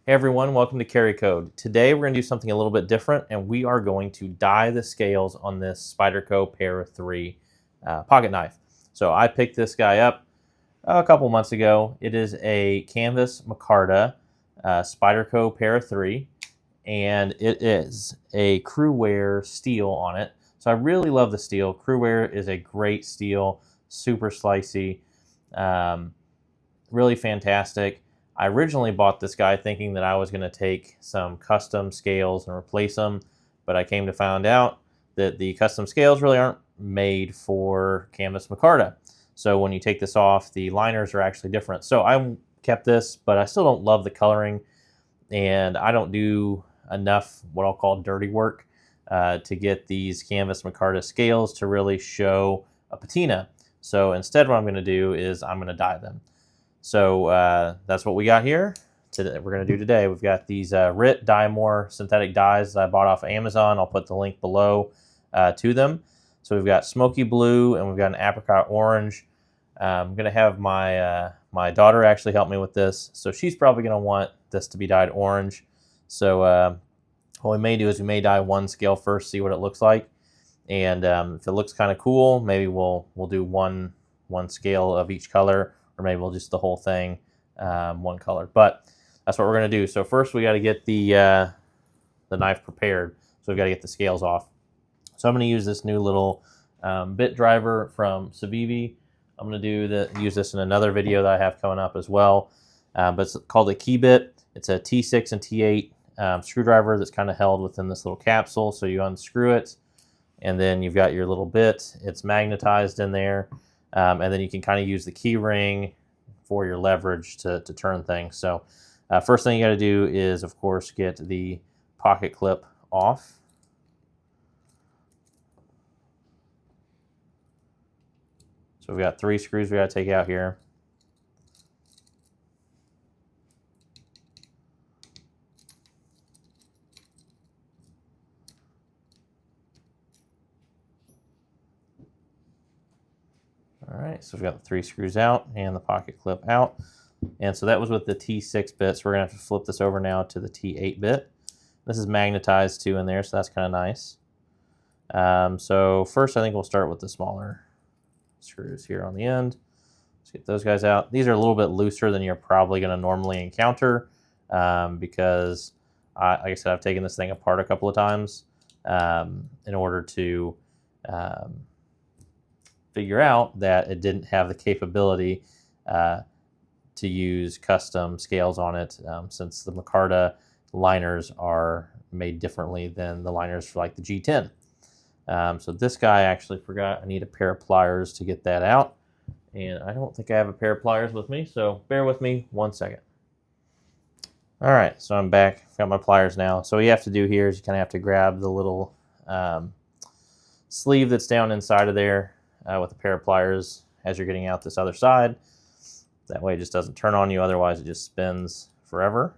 Hey everyone, welcome to CarryCode. Today we're going to do something a little bit different, and we are going to die the scales on this Spyderco Para 3 pocket knife. So I picked this guy up a couple months ago. It is a canvas micarta Spyderco Para 3, and it is a crew wear steel on it. So I really love the steel. Crew wear is a great steel, super slicey, really fantastic. I originally bought this guy thinking that I was going to take some custom scales and replace them, but I came to find out that the custom scales really aren't made for canvas micarta. So when you take this off, the liners are actually different. So I kept this, but I still don't love the coloring, and I don't do enough what I'll call dirty work to get these canvas micarta scales to really show a patina. So instead what I'm going to do is I'm going to dye them. So that's what we got here. We're going to do today. We've got these RIT Dye More synthetic dyes that I bought off of Amazon. I'll put the link below to them. So we've got smoky blue and we've got an apricot orange. I'm going to have my daughter actually help me with this. So she's probably going to want this to be dyed orange. So what we may do is we may dye one scale first, see what it looks like. And if it looks kind of cool, maybe we'll do one scale of each color, or maybe we'll just the whole thing one color. But that's what we're going to do. So first we got to get the knife prepared. So we've got to get the scales off. So I'm going to use this new little bit driver from Civivi. I'm going to use this in another video that I have coming up as well. But it's called a key bit. It's a T6 and T8 screwdriver that's kind of held within this little capsule. So you unscrew it, and then you've got your little bit. It's magnetized in there. And then you can kind of use the key ring for your leverage to turn things. So first thing you got to do is, of course, get the pocket clip off. So we've got 3 screws we got to take out here. All right, so we've got the 3 screws out and the pocket clip out. And so that was with the T6 bit, so we're gonna have to flip this over now to the T8 bit. This is magnetized too in there, so that's kind of nice. So first I think we'll start with the smaller screws here on the end. Let's get those guys out. These are a little bit looser than you're probably gonna normally encounter because, like I said, I've taken this thing apart a couple of times in order to figure out that it didn't have the capability to use custom scales on it, since the micarta liners are made differently than the liners for like the G10. So this guy, I actually forgot I need a pair of pliers to get that out, and I don't think I have a pair of pliers with me, so bear with me 1 second. All right, so I'm back. I've got my pliers now. So what you have to do here is you kind of have to grab the little sleeve that's down inside of there with a pair of pliers as you're getting out this other side. That way it just doesn't turn on you, otherwise it just spins forever.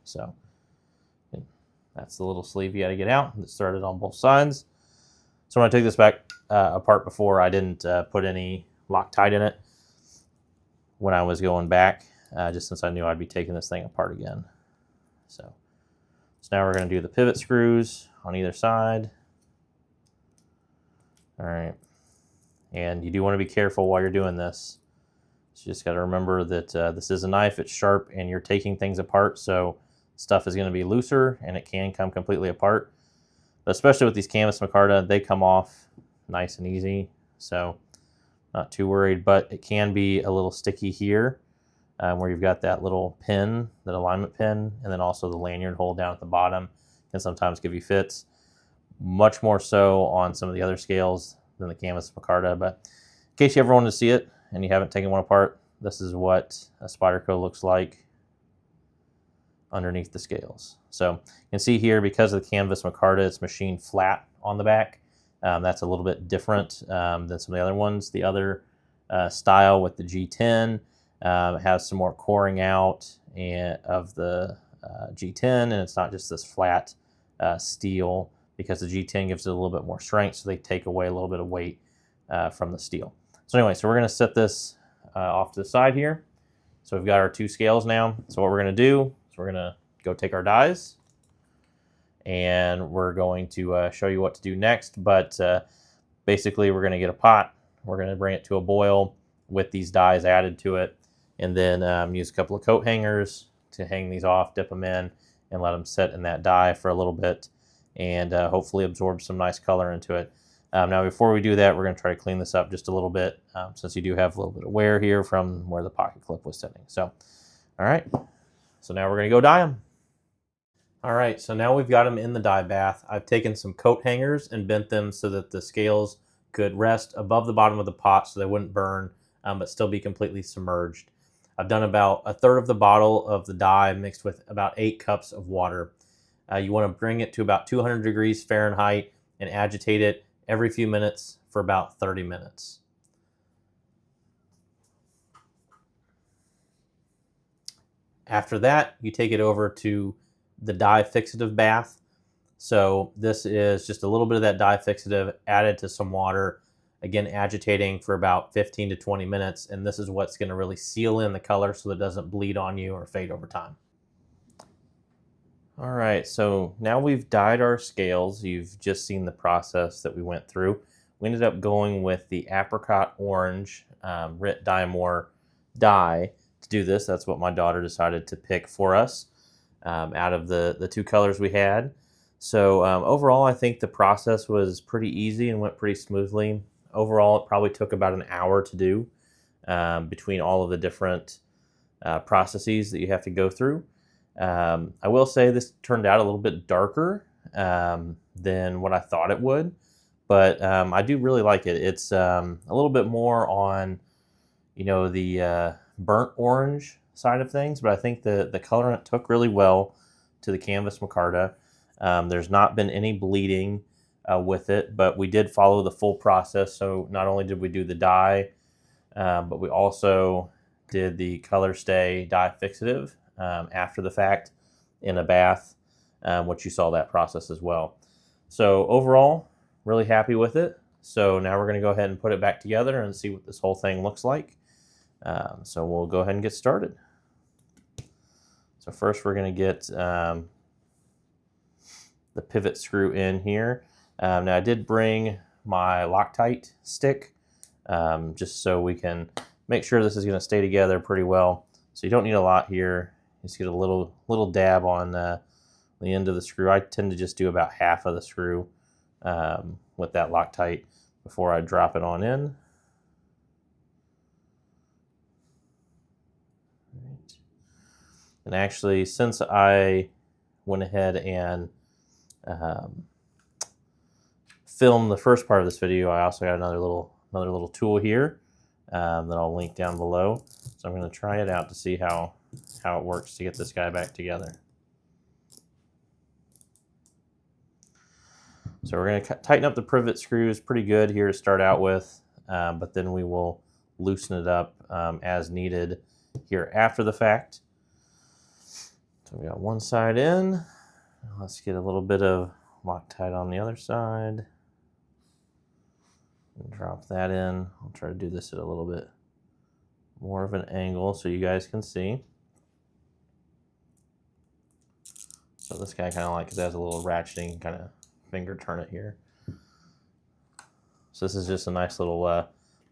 So that's the little sleeve you got to get out. It started on both sides. So when I took this back apart before, I didn't put any Loctite in it when I was going back, just since I knew I'd be taking this thing apart again. So now we're going to do the pivot screws on either side. All right. And you do want to be careful while you're doing this. You just got to remember that this is a knife, it's sharp, and you're taking things apart, so stuff is going to be looser and it can come completely apart. But especially with these canvas micarta, they come off nice and easy, so not too worried. But it can be a little sticky here where you've got that little pin, that alignment pin, and then also the lanyard hole down at the bottom can sometimes give you fits. Much more so on some of the other scales than the canvas micarta. But in case you ever wanted to see it and you haven't taken one apart, this is what a Spyderco looks like underneath the scales. So you can see here, because of the canvas micarta, it's machined flat on the back. That's a little bit different than some of the other ones. The other style with the G10 has some more coring out of the G10, and it's not just this flat steel, because the G10 gives it a little bit more strength, so they take away a little bit of weight from the steel. So anyway, so we're going to set this off to the side here. So we've got our 2 scales now. So what we're going to do is we're going to go take our dies, and we're going to show you what to do next. But basically, we're going to get a pot. We're going to bring it to a boil with these dies added to it, and then use a couple of coat hangers to hang these off, dip them in, and let them sit in that die for a little bit, and hopefully absorb some nice color into it. Now, before we do that, we're going to try to clean this up just a little bit, since you do have a little bit of wear here from where the pocket clip was sitting. So, all right. So now we're going to go dye them. All right, so now we've got them in the dye bath. I've taken some coat hangers and bent them so that the scales could rest above the bottom of the pot so they wouldn't burn, but still be completely submerged. I've done about 1/3 of the bottle of the dye mixed with about 8 cups of water. You want to bring it to about 200 degrees Fahrenheit and agitate it every few minutes for about 30 minutes. After that, you take it over to the dye fixative bath. So this is just a little bit of that dye fixative added to some water, again agitating for about 15 to 20 minutes, and this is what's going to really seal in the color so that it doesn't bleed on you or fade over time. All right, so now we've dyed our scales. You've just seen the process that we went through. We ended up going with the apricot orange Rit Dye-More dye to do this. That's what my daughter decided to pick for us out of the 2 colors we had. So overall, I think the process was pretty easy and went pretty smoothly. Overall, it probably took about an hour to do between all of the different processes that you have to go through. I will say this turned out a little bit darker than what I thought it would, but I do really like it. It's a little bit more on, the burnt orange side of things, but I think the colorant took really well to the canvas micarta. There's not been any bleeding with it, but we did follow the full process. So not only did we do the dye, but we also did the color stay dye fixative after the fact in a bath, which you saw that process as well. So overall, really happy with it. So now we're going to go ahead and put it back together and see what this whole thing looks like. So we'll go ahead and get started. So first we're going to get the pivot screw in here. Now I did bring my Loctite stick just so we can make sure this is going to stay together pretty well. So you don't need a lot here. Just get a little dab on the end of the screw. I tend to just do about half of the screw with that Loctite before I drop it on in. And actually, since I went ahead and filmed the first part of this video, I also got another little tool here that I'll link down below. So I'm going to try it out to see how it works to get this guy back together. So we're going to tighten up the pivot screws pretty good here to start out with, but then we will loosen it up as needed here after the fact. So we got one side in. Let's get a little bit of Loctite on the other side. And drop that in. I'll try to do this at a little bit more of an angle so you guys can see. So this guy kind of like it has a little ratcheting kind of finger turn it here. So this is just a nice little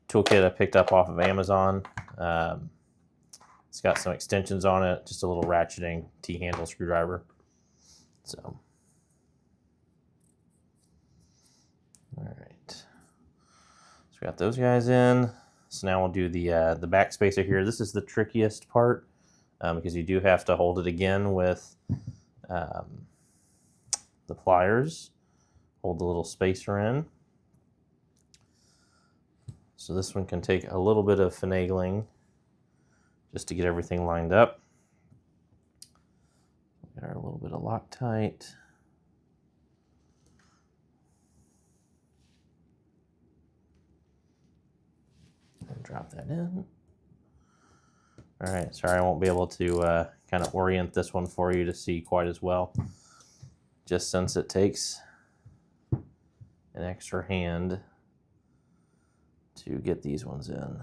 toolkit I picked up off of Amazon. It's got some extensions on it, just a little ratcheting T-handle screwdriver. So, all right. So we got those guys in. So now we'll do the back spacer here. This is the trickiest part because you do have to hold it again with the pliers. Hold the little spacer in. So this one can take a little bit of finagling just to get everything lined up. Got our little bit of Loctite. And drop that in. All right, sorry I won't be able to kind of orient this one for you to see quite as well, just since it takes an extra hand to get these ones in.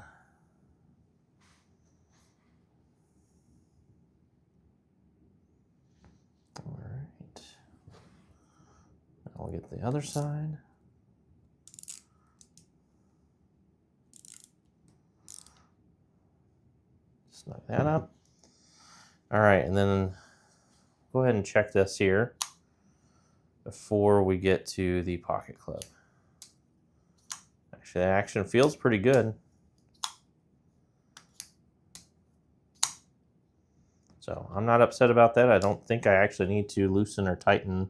the other side. Snug that up. All right, and then go ahead and check this here before we get to the pocket clip. Actually, the action feels pretty good. So I'm not upset about that. I don't think I actually need to loosen or tighten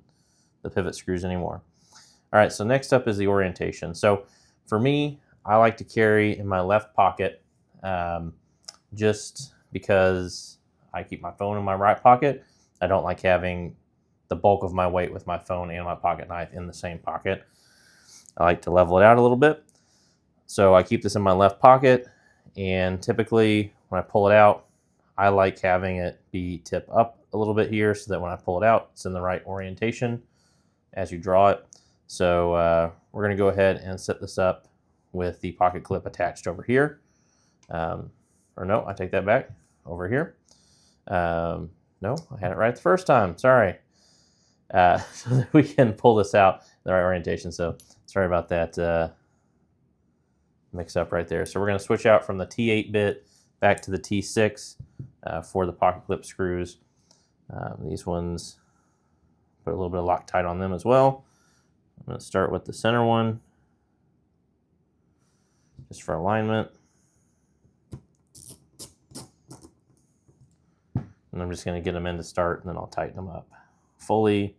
the pivot screws anymore. All right, so next up is the orientation. So for me, I like to carry in my left pocket just because I keep my phone in my right pocket. I don't like having the bulk of my weight with my phone and my pocket knife in the same pocket. I like to level it out a little bit. So I keep this in my left pocket, and typically when I pull it out, I like having it be tip up a little bit here so that when I pull it out, it's in the right orientation as you draw it. So we're going to go ahead and set this up with the pocket clip attached over here. Or no, I take that back, over here. No, I had it right the first time, sorry. So that we can pull this out in the right orientation. So sorry about that mix up right there. So we're going to switch out from the T8-bit back to the T6 for the pocket clip screws. These ones, put a little bit of Loctite on them as well. I'm going to start with the center one, just for alignment. And I'm just going to get them in to start, and then I'll tighten them up fully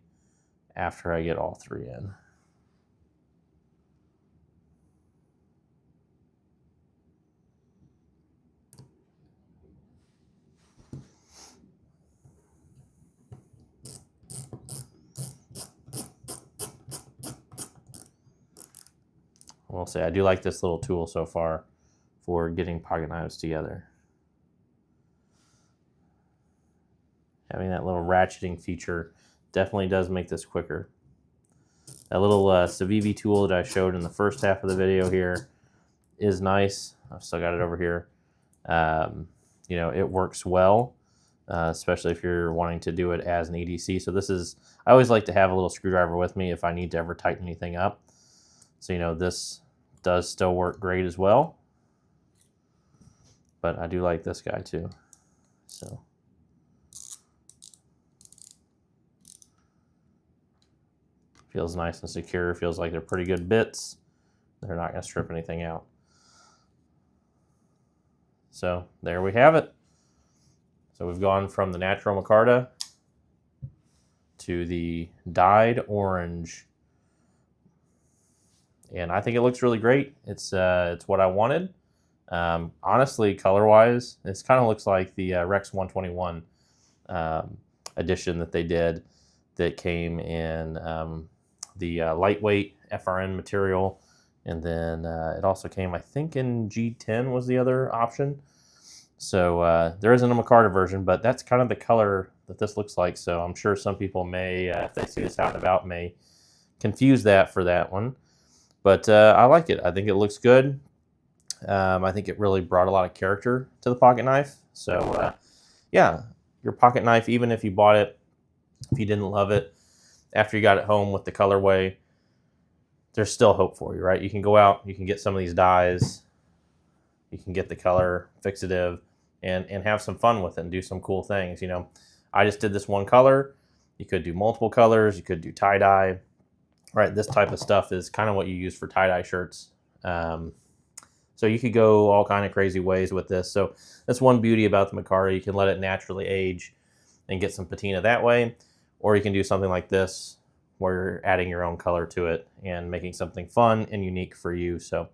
after I get all three in. I will say I do like this little tool so far for getting pocket knives together. Having that little ratcheting feature definitely does make this quicker. That little Civivi tool that I showed in the first half of the video here is nice. I've still got it over here. You know, it works well, especially if you're wanting to do it as an EDC. So this is, I always like to have a little screwdriver with me if I need to ever tighten anything up. So, you know, this does still work great as well. But I do like this guy too. So. Feels nice and secure. Feels like they're pretty good bits. They're not going to strip anything out. So there we have it. So we've gone from the natural micarta to the dyed orange. And I think it looks really great. It's what I wanted. Honestly, color-wise, it kind of looks like the Rex 121 edition that they did that came in the lightweight FRN material. And then it also came, I think, in G10 was the other option. So there isn't a micarta version, but that's kind of the color that this looks like. So I'm sure some people may, if they see this out and about, may confuse that for that one. But I like it. I think it looks good. I think it really brought a lot of character to the pocket knife. So yeah, your pocket knife, even if you bought it, if you didn't love it, after you got it home with the colorway, there's still hope for you, right? You can go out, you can get some of these dyes, you can get the color fixative, and have some fun with it and do some cool things. You know, I just did this one color. You could do multiple colors. You could do tie-dye. Right, this type of stuff is kind of what you use for tie-dye shirts. So you could go all kind of crazy ways with this. So that's one beauty about the micarta. You can let it naturally age and get some patina that way. Or you can do something like this where you're adding your own color to it and making something fun and unique for you. So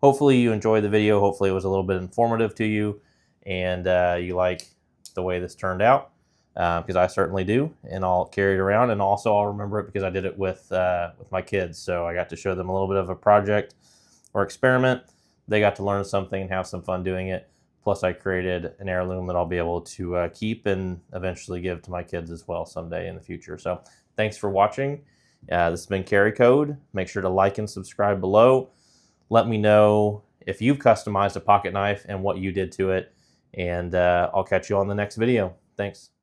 hopefully you enjoyed the video. Hopefully it was a little bit informative to you, and you like the way this turned out, because I certainly do, and I'll carry it around, and also I'll remember it because I did it with my kids. So I got to show them a little bit of a project or experiment. They got to learn something and have some fun doing it. Plus I created an heirloom that I'll be able to keep and eventually give to my kids as well someday in the future. So thanks for watching. This has been CarryCode. Make sure to like and subscribe below. Let me know if you've customized a pocket knife and what you did to it. And I'll catch you on the next video. Thanks.